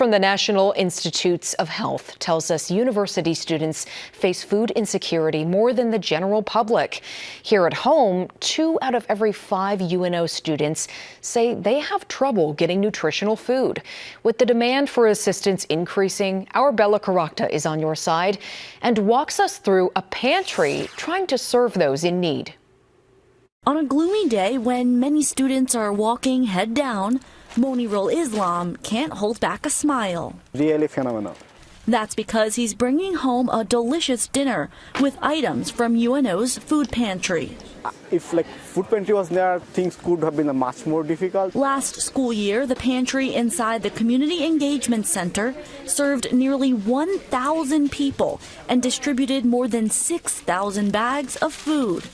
From the National Institutes of Health tells us university students face food insecurity more than the general public. Here at home, 2 out of every 5 UNO students say they have trouble getting nutritional food. With the demand for assistance increasing, our Bella Caracta is on your side and walks us through a pantry trying to serve those in need. On a gloomy day when many students are walking head down, Monirul Islam can't hold back a smile. Really phenomenal. That's because he's bringing home a delicious dinner with items from UNO's food pantry. If food pantry was there, things could have been much more difficult. Last school year, the pantry inside the Community Engagement Center served nearly 1,000 people and distributed more than 6,000 bags of food.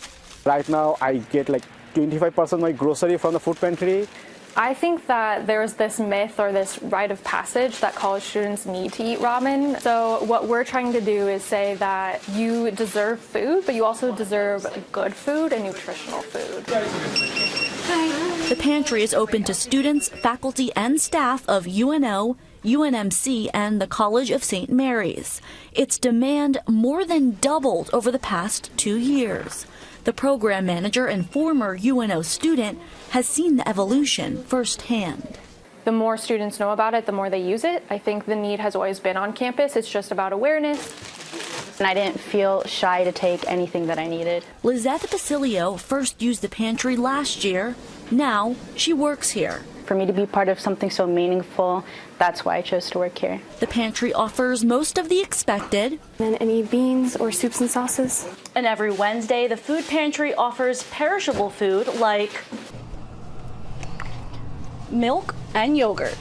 Right now, I get 25% of my grocery from the food pantry. I think that there's this myth or this rite of passage that college students need to eat ramen. So what we're trying to do is say that you deserve food, but you also deserve good food and nutritional food. The pantry is open to students, faculty, and staff of UNO, UNMC, and the College of St. Mary's. Its demand more than doubled over the past 2 years. The program manager and former UNO student has seen the evolution firsthand. The more students know about it, the more they use it. I think the need has always been on campus. It's just about awareness. And I didn't feel shy to take anything that I needed. Lizette Basilio first used the pantry last year. Now she works here. For me to be part of something so meaningful, that's why I chose to work here. The pantry offers most of the expected. And any beans or soups and sauces. And every Wednesday, the food pantry offers perishable food like milk and yogurt.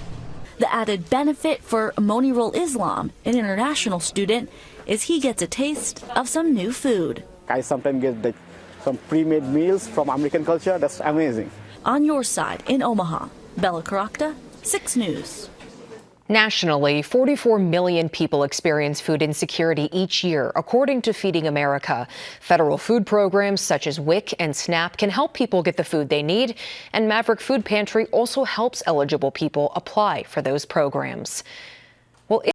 The added benefit for Monirul Islam, an international student, is he gets a taste of some new food. I sometimes get some pre-made meals from American culture. That's amazing. On your side in Omaha, Bella Caracta, 6 News. Nationally, 44 million people experience food insecurity each year, according to Feeding America. Federal food programs such as WIC and SNAP can help people get the food they need, and Maverick Food Pantry also helps eligible people apply for those programs. Well,